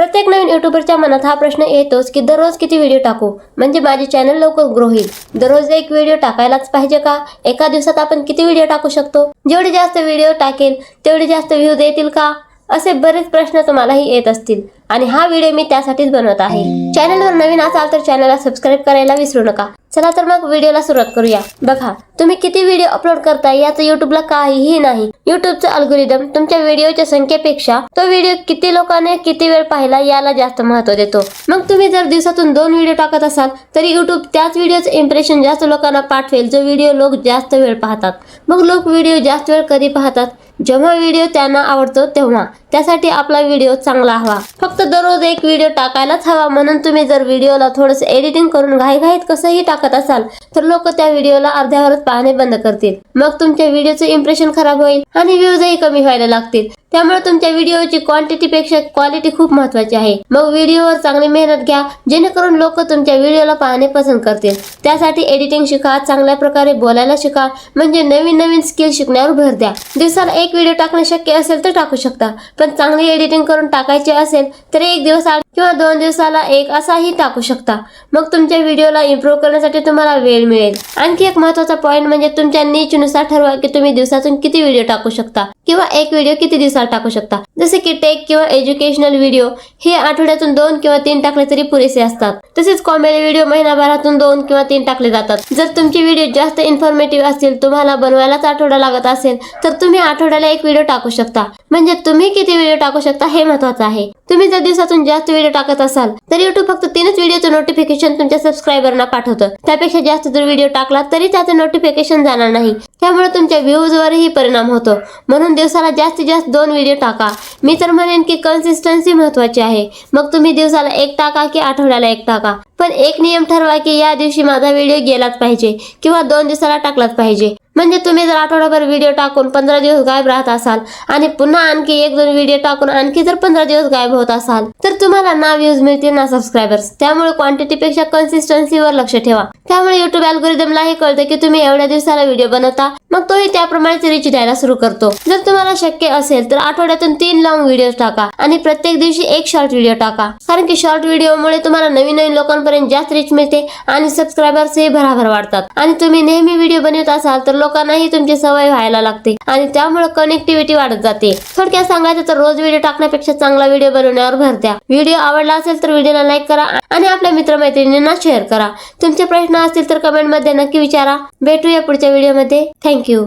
प्रत्येक नवीन युट्यूबरच्या मनात हा प्रश्न येतोच की दररोज किती व्हिडिओ टाकू म्हणजे माझे चॅनल लवकर ग्रो होईल. दररोज एक व्हिडिओ टाकायलाच पाहिजे का? एका दिवसात आपण किती व्हिडिओ टाकू शकतो? जेवढे जास्त व्हिडिओ टाकेल तेवढे जास्त व्ह्यूज येतील का? असे बरेच प्रश्न तुम्हालाही येत असतील आणि हा व्हिडिओ मी त्यासाठीच बनवत आहे. चॅनलवर नवीन असाल तर चॅनलला सबस्क्राईब करायला विसरू नका. चला तर मग व्हिडिओला सुरुवात करूया. बघा, तुम्ही किती व्हिडिओ अपलोड करताय याचं युट्यूबला काहीही नाही. युट्यूबचं अल्गोरिदम तुमच्या व्हिडिओच्या संख्येपेक्षा तो व्हिडिओ किती लोकांनी किती वेळ पाहिला याला जास्त महत्त्व देतो. मग तुम्ही जर दिवसातून 2 व्हिडिओ टाकत असाल तरी युट्यूब त्याच व्हिडिओचं इम्प्रेशन जास्त लोकांना पाठवेल जो व्हिडिओ लोक जास्त वेळ पाहतात. मग लोक व्हिडिओ जास्त वेळ कधी पाहतात? जेव्हा व्हिडिओ त्यांना आवडतो तेव्हा. त्यासाठी आपला व्हिडिओ चांगला हवा. फक्त दररोज एक व्हिडिओ टाकायलाच हवा म्हणून तुम्ही जर व्हिडिओला थोडंसं एडिटिंग करून घाईघाईत कसंही टाकत असाल तर लोक त्या व्हिडिओला अर्ध्यावरच पाहणे बंद करतील. मग तुमच्या व्हिडिओचं इम्प्रेशन खराब होईल आणि व्ह्यूजही कमी व्हायला लागतील. त्यामुळे तुमच्या व्हिडिओची क्वांटिटीपेक्षा क्वालिटी खूप महत्त्वाची आहे. मग व्हिडिओवर चांगली मेहनत घ्या जेणेकरून लोक तुमच्या व्हिडिओला पाहणे पसंत करतील. त्यासाठी एडिटिंग शिका, चांगल्या प्रकारे बोलायला शिका, म्हणजे नवीन नवीन स्किल शिकण्यावर भर द्या. दिवसाला एक व्हिडिओ टाकणे शक्य असेल तर टाकू शकता, पण चांगली एडिटिंग करून टाकायचे असेल तर एक दिवस आड किंवा 2 दिवसाला एक असाही टाकू शकता. मग तुमच्या व्हिडिओला इम्प्रूव्ह करण्यासाठी तुम्हाला वेळ मिळेल. आणखी एक महत्त्वाचा पॉईंट म्हणजे तुमच्या नीचनुसार ठरवा की तुम्ही दिवसातून किती व्हिडिओ टाकू शकता किंवा एक व्हिडिओ किती दिवसात टाकू शकता. जसे की टेक किंवा एज्युकेशनल व्हिडिओ हे आठवड्यातून 2 किंवा 3 टाकले तरी पुरेसे असतात. तसेच कॉमेडी व्हिडिओ महिनाभरातून 2 किंवा 3 टाकले जातात. जर तुमचे व्हिडिओ जास्त इन्फॉर्मेटिव्ह असतील, तुम्हाला बनवायलाच आठवडा लागत असेल तर तुम्ही आठवड्याला एक व्हिडिओ टाकू शकता. म्हणजे तुम्ही किती व्हिडिओ टाकू शकता हे महत्त्वाचं आहे. तुम्ही जर दिवसातून जास्त व्हिडिओ टाकत असाल तर YouTube फक्त 3च व्हिडिओचं नोटिफिकेशन तुमच्या सबस्क्रायबरना पाठवतं. त्यापेक्षा जास्त जर व्हिडिओ टाकला तरी त्याचं नोटिफिकेशन जाणार नाही. त्यामुळे तुमच्या व्ह्यूजवरही परिणाम होतो. म्हणून दिवसाला जास्तीत जास्त 2 व्हिडिओ टाका. मी तर म्हणेन की कन्सिस्टन्सी महत्त्वाची आहे. मग तुम्ही दिवसाला 1 टाका की आठवड्याला 1 टाका, पण एक नियम ठरवा की या दिवशी माझा व्हिडिओ गेलाच पाहिजे किंवा 2 दिवसाला टाकलाच पाहिजे. म्हणजे तुम्ही जर आठवडाभर व्हिडिओ टाकून 15 दिवस गायब राहत असाल आणि पुन्हा आणखी 1-2 व्हिडिओ टाकून आणखी जर 15 दिवस गायब होत असाल तर तुम्हाला ना व्ह्यूज मिळतील ना सबस्क्रायबर्स. त्यामुळे क्वांटिटीपेक्षा कन्सिस्टन्सीवर लक्ष ठेवा. त्यामुळे युट्यूब अल्गोरिदमलाही कळते की तुम्ही एवढ्या दिवसाला व्हिडिओ बनवता, मग तोही त्याप्रमाणेच रीच द्यायला सुरू करतो. जर तुम्हाला शक्य असेल तर आठवड्यातून 3 लॉंग व्हिडिओ टाका आणि प्रत्येक दिवशी एक शॉर्ट व्हिडिओ टाका. कारण की शॉर्ट व्हिडिओमुळे तुम्हाला नवीन नवीन लोकांपर्यंत जास्त रीच मिळते आणि सबस्क्रायबर्सही भराभर वाढतात. आणि तुम्ही नेहमी व्हिडिओ बनवत असाल तर लोकांनाही तुमची सवय व्हायला लागते आणि त्यामुळे कनेक्टिव्हिटी वाढत जाते. थोडक्यात सांगायचं तर रोज व्हिडिओ टाकण्यापेक्षा चांगला व्हिडिओ बनवण्यावर भर द्या. व्हिडिओ आवडला असेल तर व्हिडिओला लाईक करा आणि आपल्या मित्रमैत्रिणींना शेअर करा. तुमचे प्रश्न असतील तर कमेंटमध्ये नक्की विचारा. भेटूया पुढच्या व्हिडिओमध्ये. थँक्यू.